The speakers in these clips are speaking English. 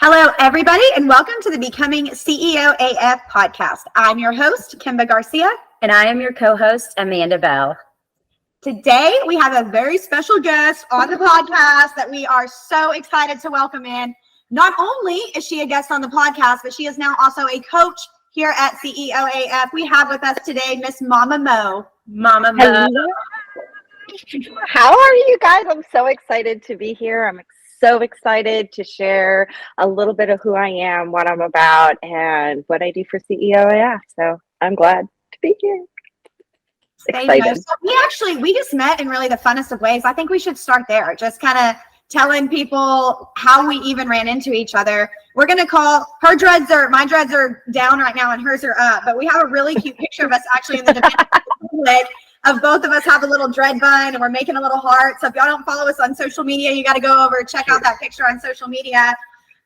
Hello, everybody, and welcome to the Becoming CEO AF podcast. I'm your host, Kimba Garcia. And I am your co-host, Amanda Bell. Today, we have a very special guest on the podcast that we are so excited to welcome in. Not only is she a guest on the podcast, but she is now also a coach here at CEO AF. We have with us today Miss Mama Mo. Mama Mo. Hello. How are you guys? I'm so excited to be here. I'm so excited to share a little bit of who I am, what I'm about, and what I do for CEO AF. So I'm glad to be here. Excited. So we just met in really the funnest of ways. I think we should start there. Just kind of telling people how we even ran into each other. We're going to call my dreads are down right now and hers are up, but we have a really cute picture of us actually in the Dominican Republic. Of both of us have a little dread bun and we're making a little heart. So if y'all don't follow us on social media, you got to go over and check out that picture on social media.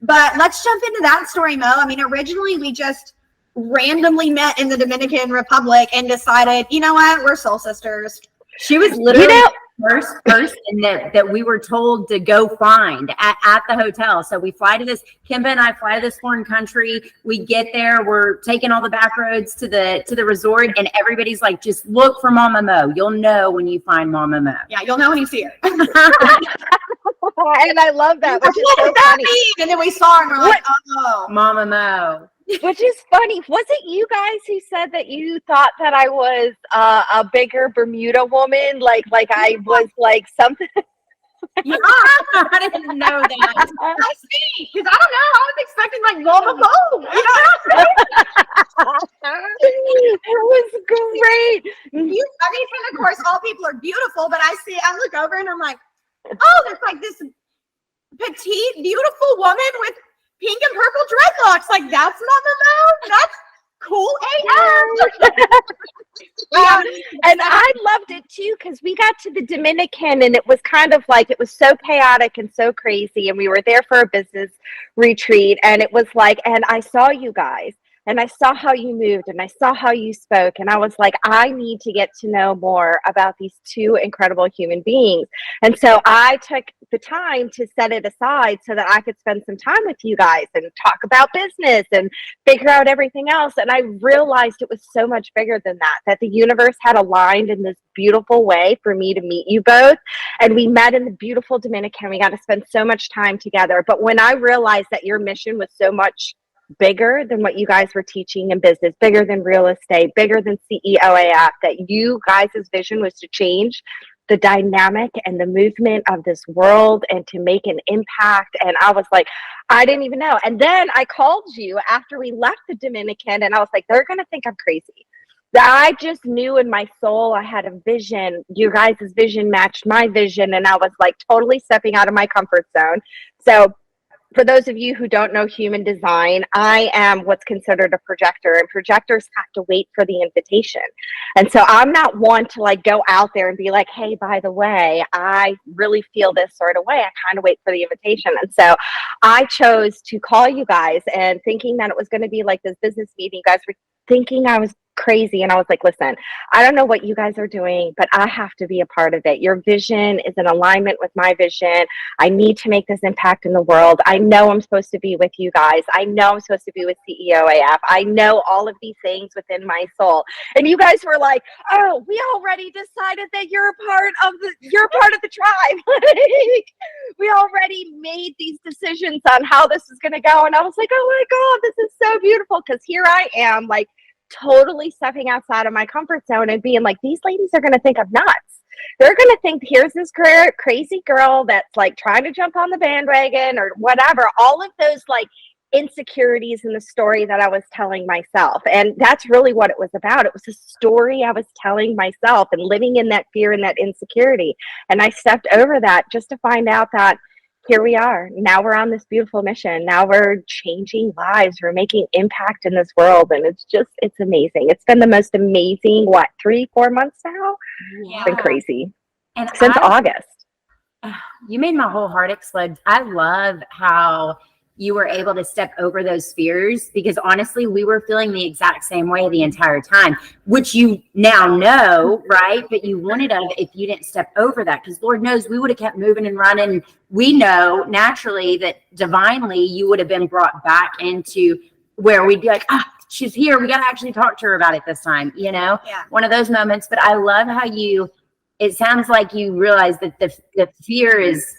But let's jump into that story, Mo. I mean, originally we just randomly met in the Dominican Republic and decided, you know what, we're soul sisters. She was literally the first person that we were told to go find at the hotel. So we fly to this, Kimba and I fly to this foreign country. We get there, we're taking all the back roads to the resort, and everybody's like, just look for Mama Mo. You'll know when you find Mama Mo. Yeah, you'll know when you see her. And I love that. Which is so funny. And then we saw her and we're like, oh, Mama Mo. Which is funny. Was it you guys who said that you thought that I was a bigger Bermuda woman? Like I was like something. Yeah, I didn't know that. I see. Because I don't know. I was expecting like Mama Mo. It was great. And of course, all people are beautiful, but I look over and I'm like, oh, there's like this petite, beautiful woman with pink and purple dreadlocks. Like, that's Mama Mo. That's cool AF. Yeah. And I loved it too, because we got to the Dominican and it was kind of like, it was so chaotic and so crazy. And we were there for a business retreat. And it was like, and I saw you guys. And I saw how you moved and I saw how you spoke. And I was like, I need to get to know more about these two incredible human beings. And so I took the time to set it aside so that I could spend some time with you guys and talk about business and figure out everything else. And I realized it was so much bigger than that the universe had aligned in this beautiful way for me to meet you both. And we met in the beautiful Dominican. We got to spend so much time together. But when I realized that your mission was so much bigger than what you guys were teaching in business, bigger than real estate, bigger than CEOAF, that you guys' vision was to change the dynamic and the movement of this world and to make an impact. And I was like, I didn't even know. And then I called you after we left the Dominican and I was like, they're going to think I'm crazy. I just knew in my soul I had a vision. You guys' vision matched my vision. And I was like totally stepping out of my comfort zone. So for those of you who don't know human design, I am what's considered a projector, and projectors have to wait for the invitation. And so I'm not one to like go out there and be like, hey, by the way, I really feel this sort of way. I kind of wait for the invitation. And so I chose to call you guys and thinking that it was going to be like this business meeting. You guys were thinking I was crazy. And I was like, listen, I don't know what you guys are doing, but I have to be a part of it. Your vision is in alignment with my vision. I need to make this impact in the world. I know I'm supposed to be with you guys. I know I'm supposed to be with CEOAF. I know all of these things within my soul. And you guys were like, oh, we already decided that you're a part of the tribe. Like, we already made these decisions on how this is going to go. And I was like, oh my God, this is so beautiful. Because here I am, like, totally stepping outside of my comfort zone and being like, these ladies are going to think I'm nuts. They're going to think here's this crazy girl that's like trying to jump on the bandwagon or whatever. All of those like insecurities in the story that I was telling myself. And that's really what it was about. It was a story I was telling myself and living in that fear and that insecurity. And I stepped over that just to find out that here we are. Now we're on this beautiful mission. Now we're changing lives. We're making impact in this world. And it's amazing. It's been the most amazing, 3-4 months now? Yeah. It's been crazy. And since August. You made my whole heart explode. I love how you were able to step over those fears, because honestly, we were feeling the exact same way the entire time, which you now know, right? But you wouldn't have if you didn't step over that, because Lord knows we would have kept moving and running. We know naturally that divinely you would have been brought back into where we'd be like, she's here. We got to actually talk to her about it this time, one of those moments. But I love how it sounds like you realize that the fear is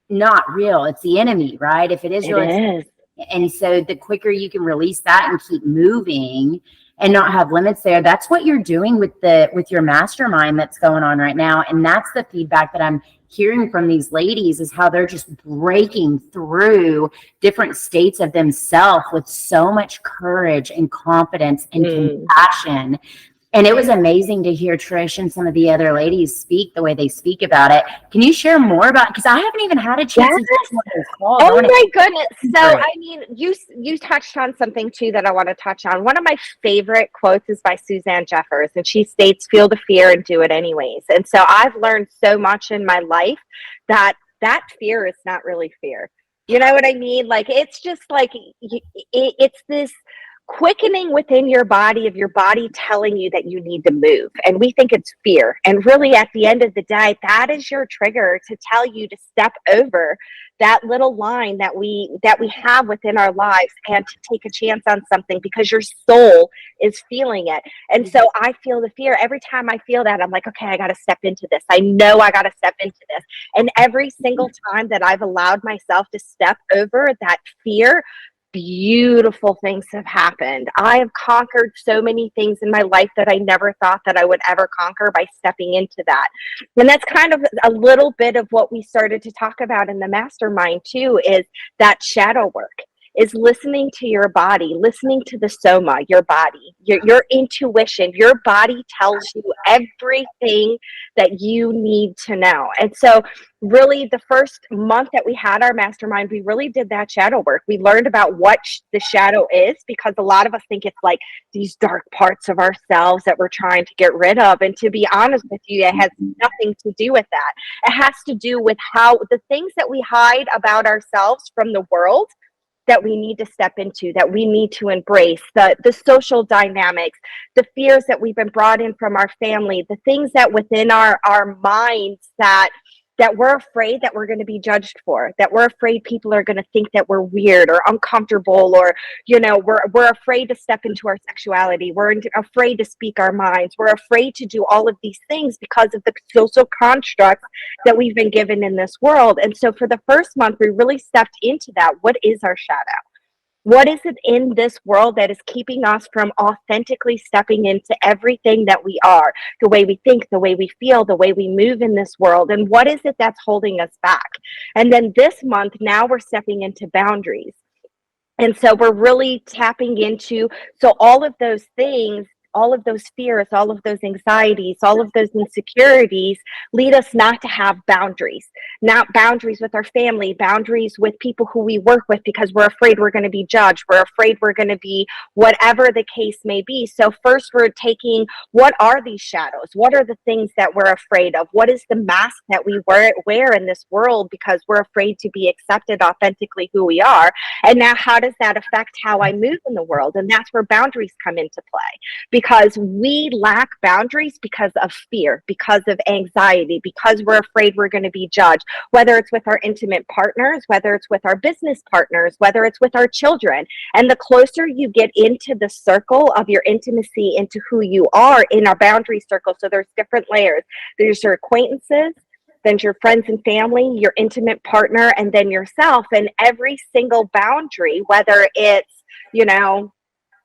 not real. It's the enemy, right? If it is real, It is. and so the quicker you can release that and keep moving and not have limits there, that's what you're doing with your mastermind that's going on right now. And that's the feedback that I'm hearing from these ladies, is how they're just breaking through different states of themselves with so much courage and confidence and compassion. And it was amazing to hear Trish and some of the other ladies speak the way they speak about it. Can you share more about, because I haven't even had a chance to do one of those calls. Oh my goodness. So, I mean, you touched on something too that I want to touch on. One of my favorite quotes is by Suzanne Jeffers, and she states, feel the fear and do it anyways. And so I've learned so much in my life that fear is not really fear. You know what I mean? Like, it's just like, it's this quickening within your body of your body telling you that you need to move. And we think it's fear. And really, at the end of the day, that is your trigger to tell you to step over that little line that we have within our lives and to take a chance on something, because your soul is feeling it. And so I feel the fear. Every time I feel that, I'm like, okay, I got to step into this. I know I got to step into this. And every single time that I've allowed myself to step over that fear, beautiful things have happened. I have conquered so many things in my life that I never thought that I would ever conquer by stepping into that. And that's kind of a little bit of what we started to talk about in the mastermind too, is that shadow work, is listening to your body, listening to the soma, your body, your intuition. Your body tells you everything that you need to know. And so really, the first month that we had our mastermind, we really did that shadow work. We learned about what the shadow is, because a lot of us think it's like these dark parts of ourselves that we're trying to get rid of. And to be honest with you, it has nothing to do with that. It has to do with how the things that we hide about ourselves from the world that we need to step into, that we need to embrace, the social dynamics, the fears that we've been brought in from our family, the things that within our minds that we're afraid that we're going to be judged for, that we're afraid people are going to think that we're weird or uncomfortable, or, we're afraid to step into our sexuality. We're afraid to speak our minds. We're afraid to do all of these things because of the social constructs that we've been given in this world. And so for the first month, we really stepped into that. What is our shadow? What is it in this world that is keeping us from authentically stepping into everything that we are, the way we think, the way we feel, the way we move in this world? And what is it that's holding us back? And then this month, now we're stepping into boundaries. And so we're really tapping into, so all of those things, all of those fears, all of those anxieties, all of those insecurities lead us not to have boundaries, not boundaries with our family, boundaries with people who we work with, because we're afraid we're going to be judged. We're afraid we're going to be whatever the case may be. So first we're taking, what are these shadows? What are the things that we're afraid of? What is the mask that we wear in this world because we're afraid to be accepted authentically who we are? And now how does that affect how I move in the world? And that's where boundaries come into play. Because we lack boundaries because of fear, because of anxiety, because we're afraid we're going to be judged, whether it's with our intimate partners, whether it's with our business partners, whether it's with our children. And the closer you get into the circle of your intimacy, into who you are in our boundary circle, so there's different layers. There's your acquaintances, then your friends and family, your intimate partner, and then yourself. And every single boundary, whether it's,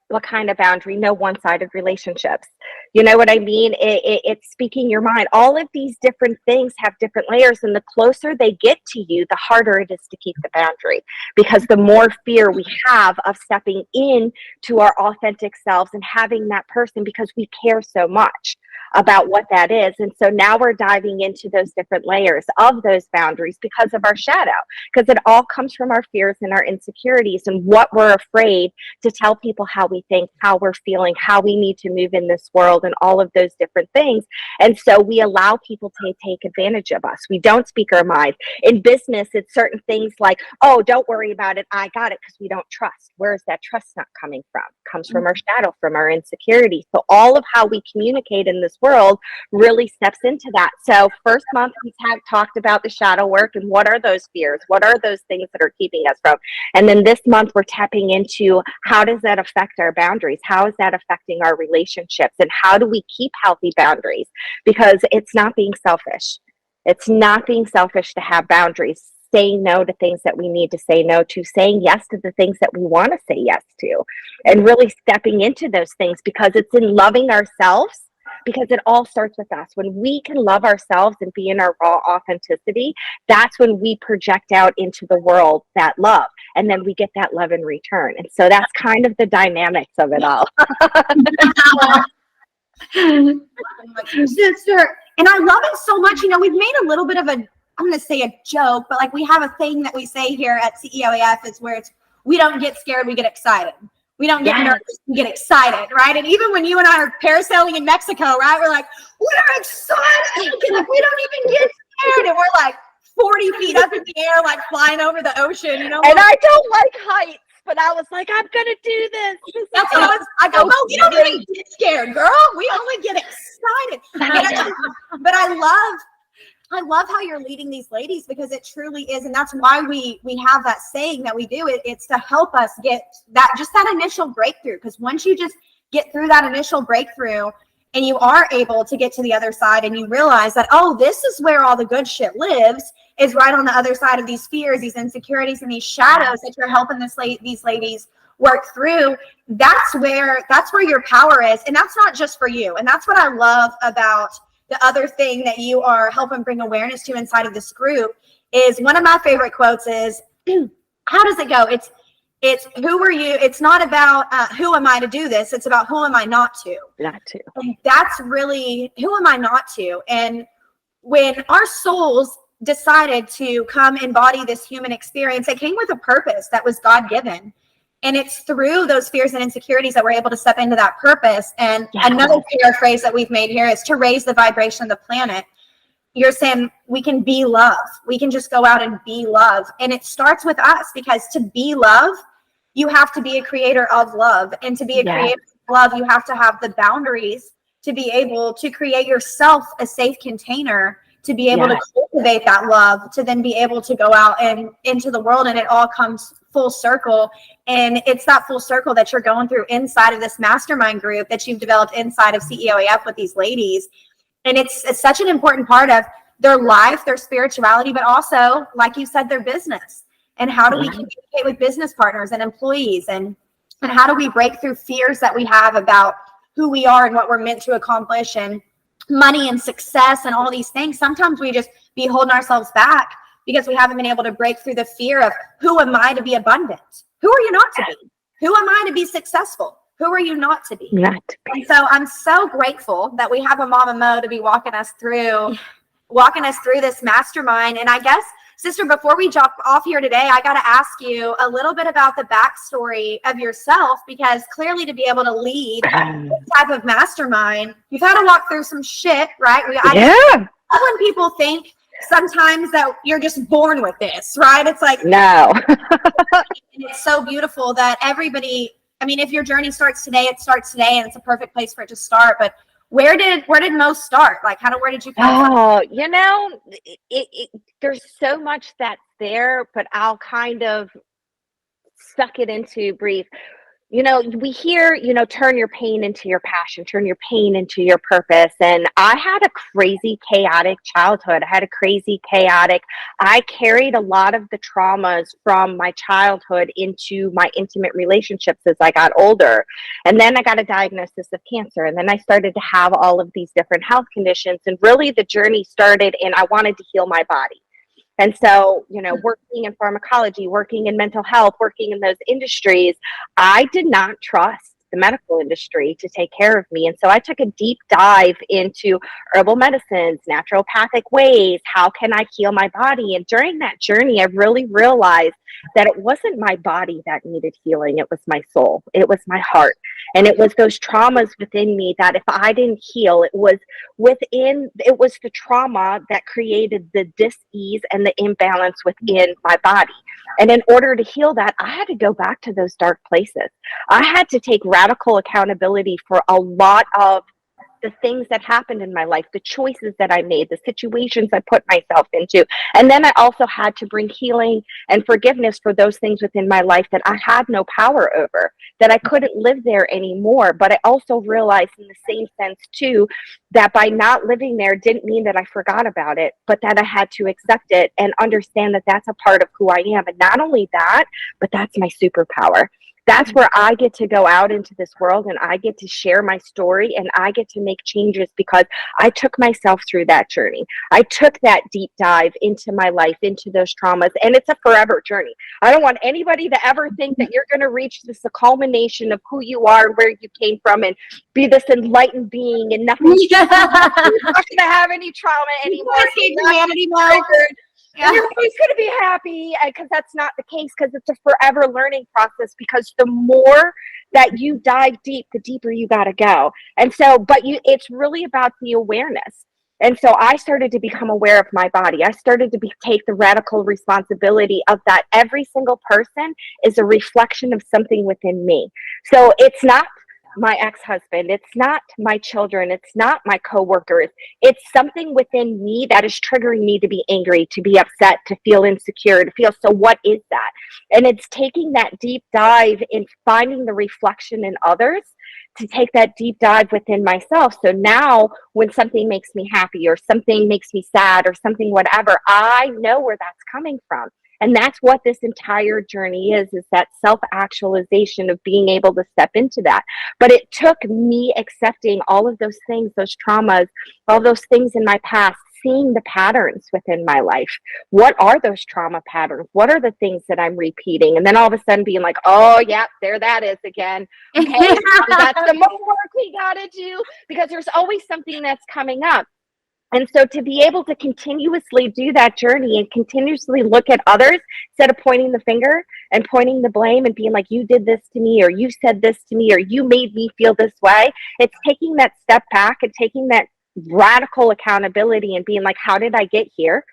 what kind of boundary? No one-sided relationships. You know what I mean? It's speaking your mind. All of these different things have different layers, and the closer they get to you, the harder it is to keep the boundary, because the more fear we have of stepping in to our authentic selves and having that person, because we care so much about what that is. And so now we're diving into those different layers of those boundaries because of our shadow, because it all comes from our fears and our insecurities and what we're afraid to tell people how we think, how we're feeling, how we need to move in this world. world and all of those different things. And so we allow people to take advantage of us. We don't speak our mind. In business, it's certain things like, oh, don't worry about it, I got it, because we don't trust. Where is that trust not coming from? It comes from our shadow, from our insecurity. So all of how we communicate in this world really steps into that. So first month we have talked about the shadow work and what are those fears? What are those things that are keeping us from? And then this month we're tapping into how does that affect our boundaries? How is that affecting our relationships? And how do we keep healthy boundaries? Because it's not being selfish. It's not being selfish to have boundaries. Saying no to things that we need to say no to, saying yes to the things that we want to say yes to, and really stepping into those things, because it's in loving ourselves, because it all starts with us. When we can love ourselves and be in our raw authenticity, that's when we project out into the world that love, and then we get that love in return. And so that's kind of the dynamics of it all. Sister, and I love it so much. You know, we've made a little bit of a, I'm going to say a joke, but like we have a thing that we say here at CEOAF is where it's, we don't get scared, we get excited. We don't get nervous, we get excited, right? And even when you and I are parasailing in Mexico, right? We're like, we're excited. Like, we don't even get scared. And we're like 40 feet up in the air, like flying over the ocean, you know? And I don't like heights, but I was like, I'm going to do this. That's what I go, oh, we don't even get scared, girl. We only get excited. But I love how you're leading these ladies, because it truly is. And that's why we have that saying that we do it. It's to help us get that, just that initial breakthrough. Because once you just get through that initial breakthrough and you are able to get to the other side and you realize that, oh, this is where all the good shit lives, is right on the other side of these fears, these insecurities, and these shadows that you're helping these ladies work through. That's where your power is. And that's not just for you. And that's what I love about the other thing that you are helping bring awareness to inside of this group. Is one of my favorite quotes is, how does it go? It's who are you? It's not about who am I to do this? It's about who am I not to? Not to. And that's really, who am I not to? And when our souls decided to come embody this human experience, it came with a purpose that was God-given. And it's through those fears and insecurities that we're able to step into that purpose. And another paraphrase that we've made here is to raise the vibration of the planet. You're saying we can be love. We can just go out and be love. And it starts with us, because to be love, you have to be a creator of love. And to be a creator of love, you have to have the boundaries to be able to create yourself a safe container, to be able to cultivate that love, to then be able to go out and into the world. And it all comes full circle. And it's that full circle that you're going through inside of this mastermind group that you've developed inside of CEOAF with these ladies. And it's such an important part of their life, their spirituality, but also, like you said, their business. And how do we communicate with business partners and employees? And how do we break through fears that we have about who we are and what we're meant to accomplish, and money and success and all these things? Sometimes we just be holding ourselves back because we haven't been able to break through the fear of, who am I to be abundant? Who are you not to be? Who am I to be successful? Who are you not to be? And so I'm so grateful that we have a Mama Mo to be walking us through this mastermind. And I guess, sister, before we jump off here today, I got to ask you a little bit about the backstory of yourself, because clearly to be able to lead this type of mastermind, you've had to walk through some shit, right? When people think sometimes that you're just born with this, right? It's like, no. And it's so beautiful that everybody, I mean, if your journey starts today, it starts today, and it's a perfect place for it to start. But where did most start? Like, where did you come from? You know, there's so much that's there, but I'll kind of suck it into brief. You know, we hear, turn your pain into your passion, turn your pain into your purpose. And I had a crazy, chaotic childhood. I carried a lot of the traumas from my childhood into my intimate relationships as I got older. And then I got a diagnosis of cancer. And then I started to have all of these different health conditions. And really the journey started, and I wanted to heal my body. And so, working in pharmacology, working in mental health, working in those industries, I did not trust the medical industry to take care of me. And so I took a deep dive into herbal medicines, naturopathic ways. How can I heal my body? And during that journey, I really realized that it wasn't my body that needed healing. It was my soul. It was my heart. And it was those traumas within me that if I didn't heal, it was the trauma that created the dis-ease and the imbalance within my body. And in order to heal that, I had to go back to those dark places. I had to take radical accountability for a lot of the things that happened in my life, the choices that I made, the situations I put myself into. And then I also had to bring healing and forgiveness for those things within my life that I had no power over, that I couldn't live there anymore. But I also realized in the same sense too, that by not living there didn't mean that I forgot about it, but that I had to accept it and understand that that's a part of who I am. And not only that, but that's my superpower. That's where I get to go out into this world and I get to share my story and I get to make changes because I took myself through that journey. I took that deep dive into my life, into those traumas, and it's a forever journey. I don't want anybody to ever think that you're going to reach this culmination of who you are and where you came from and be this enlightened being and nothing. You're not going to have any trauma anymore. Humanity mode. Yeah. You're always going to be happy because that's not the case, because it's a forever learning process, because the more that you dive deep, the deeper you got to go. And so, it's really about the awareness. And so I started to become aware of my body. I started to take the radical responsibility of that. Every single person is a reflection of something within me. So it's not my ex-husband, it's not my children, it's not my coworkers, it's something within me that is triggering me to be angry, to be upset, to feel insecure, to feel, so what is that? And it's taking that deep dive in finding the reflection in others to take that deep dive within myself. So now when something makes me happy or something makes me sad or something whatever, I know where that's coming from. And that's what this entire journey is that self-actualization of being able to step into that. But it took me accepting all of those things, those traumas, all those things in my past, seeing the patterns within my life. What are those trauma patterns? What are the things that I'm repeating? And then all of a sudden being like, oh, yeah, there that is again. Okay, that's the more work we got to do, because there's always something that's coming up. And so to be able to continuously do that journey and continuously look at others instead of pointing the finger and pointing the blame and being like, you did this to me, or you said this to me, or you made me feel this way. It's taking that step back and taking that radical accountability and being like, how did I get here?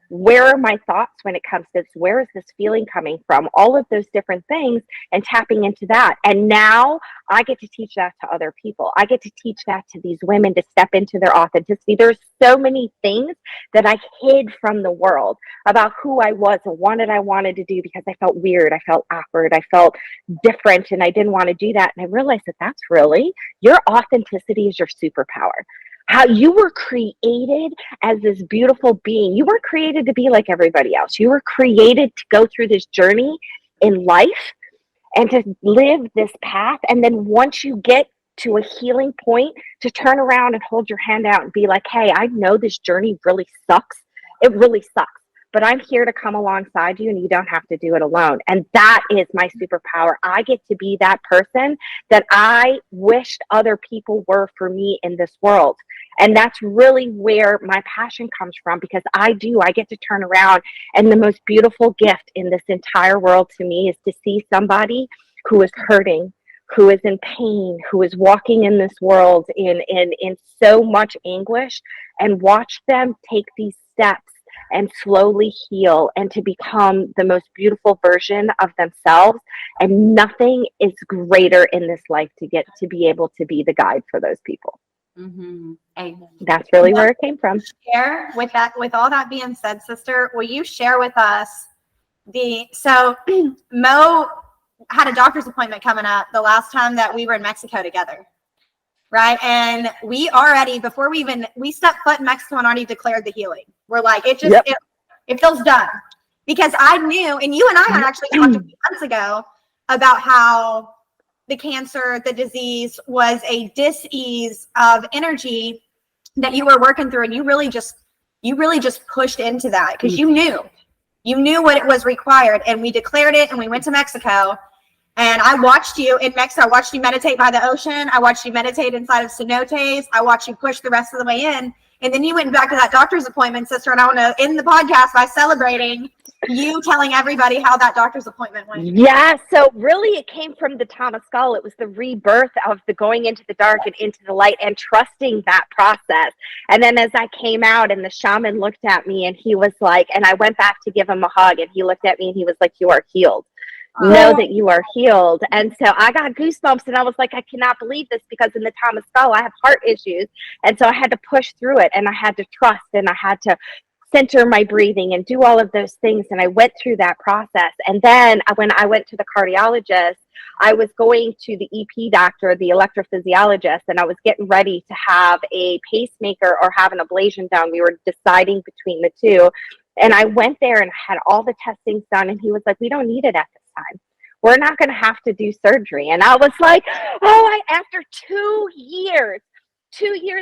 Where are my thoughts when it comes to this? Where is this feeling coming from? All of those different things, and tapping into that. And now I get to teach that to other people. I get to teach that to these women to step into their authenticity. There's so many things that I hid from the world about who I was and what I wanted to do because I felt weird. I felt awkward. I felt different, and I didn't want to do that. And I realized that that's really, your authenticity is your superpower. How you were created as this beautiful being. You weren't created to be like everybody else. You were created to go through this journey in life and to live this path. And then once you get to a healing point, to turn around and hold your hand out and be like, hey, I know this journey really sucks. It really sucks. But I'm here to come alongside you, and you don't have to do it alone. And that is my superpower. I get to be that person that I wished other people were for me in this world. And that's really where my passion comes from, because I get to turn around, and the most beautiful gift in this entire world to me is to see somebody who is hurting, who is in pain, who is walking in this world in so much anguish, and watch them take these steps and slowly heal and to become the most beautiful version of themselves. And nothing is greater in this life to get to be able to be the guide for those people. Mm-hmm. That's really where it came from. Share with that. With all that being said, sister, will you share with us so Mo had a doctor's appointment coming up the last time that we were in Mexico together, right? And we already, before we stepped foot in Mexico and already declared the healing. We're like, it feels done, because I knew, and you and I had actually talked a few months ago about how the cancer, the disease was a dis-ease of energy that you were working through. And you really just pushed into that because you knew what it was required. And we declared it, and we went to Mexico. And I watched you in Mexico. I watched you meditate by the ocean. I watched you meditate inside of cenotes. I watched you push the rest of the way in. And then you went back to that doctor's appointment, sister. And I want to end the podcast by celebrating you telling everybody how that doctor's appointment went. Yeah, so really it came from the Thomas Skull. It was the rebirth of the going into the dark and into the light and trusting that process. And then as I came out and the shaman looked at me and he was like, and I went back to give him a hug and he looked at me and he was like, you are healed. Know that you are healed. And so I got goosebumps and I was like, I cannot believe this, because in the Thomas Skull, I have heart issues. And so I had to push through it and I had to trust and I had to center my breathing and do all of those things. And I went through that process. And then when I went to the cardiologist, I was going to the EP doctor, the electrophysiologist, and I was getting ready to have a pacemaker or have an ablation done. We were deciding between the two. And I went there and had all the testings done. And he was like, we don't need it at this time. We're not going to have to do surgery. And I was like, after 2 years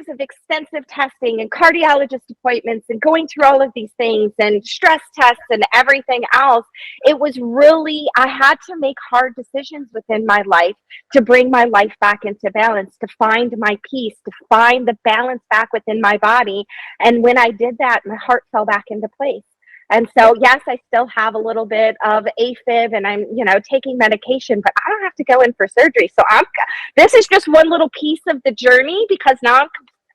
of extensive testing and cardiologist appointments and going through all of these things and stress tests and everything else, it was really, I had to make hard decisions within my life to bring my life back into balance, to find my peace, to find the balance back within my body. And when I did that, my heart fell back into place. And so, yes, I still have a little bit of AFib and I'm, taking medication, but I don't have to go in for surgery. So this is just one little piece of the journey, because now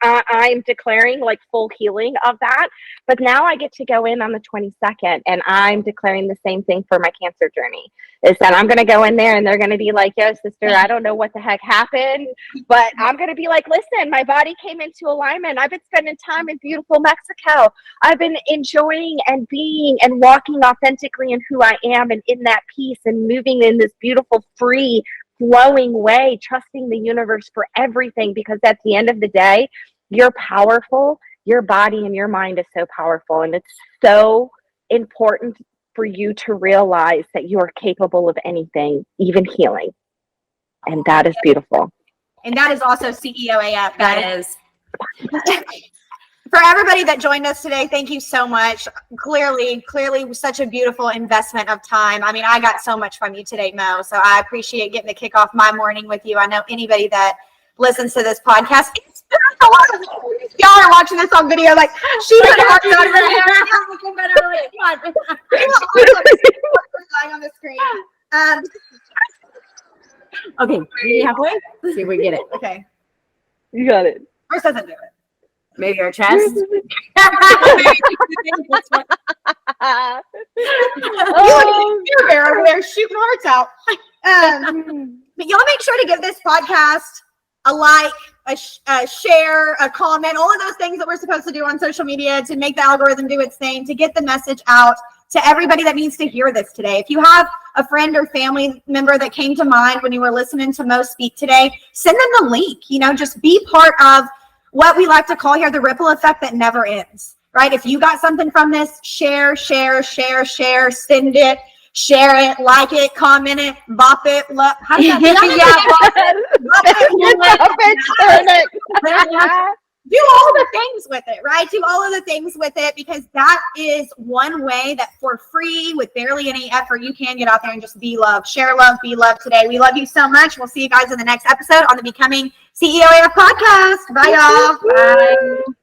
I'm declaring like full healing of that. But now I get to go in on the 22nd and I'm declaring the same thing for my cancer journey, is that I'm going to go in there and they're going to be like, yo, sister, I don't know what the heck happened, but I'm going to be like, listen, my body came into alignment. I've been spending time in beautiful Mexico. I've been enjoying and being and walking authentically in who I am and in that peace and moving in this beautiful, free, flowing way, trusting the universe for everything, because at the end of the day, you're powerful. Your body and your mind is so powerful. And it's so important for you to realize that you are capable of anything, even healing. And that is beautiful. And that is also CEO AF. That is. For everybody that joined us today, thank you so much. Clearly such a beautiful investment of time. I mean, I got so much from you today, Mo. So I appreciate getting to kick off my morning with you. I know anybody that listens to this podcast, y'all are watching this on video, like, she put her out of her hair. On the screen. Okay, we halfway? Let's see if we get it. Okay. You got it. First doesn't do it. Maybe our chest. You over there shooting hearts out. But y'all make sure to give this podcast a like, a share, a comment, all of those things that we're supposed to do on social media to make the algorithm do its thing, to get the message out to everybody that needs to hear this today. If you have a friend or family member that came to mind when you were listening to Mo speak today, send them the link. Just be part of what we like to call here the ripple effect that never ends, right? If you got something from this, share, send it, share it, like it, comment it, bop it, look. How do you do all the things with it, right? Do all of the things with it, because that is one way that for free, with barely any effort, you can get out there and just be love, share love, be love today. We love you so much. We'll see you guys in the next episode on the Becoming CEO AF podcast. Bye, y'all. Bye.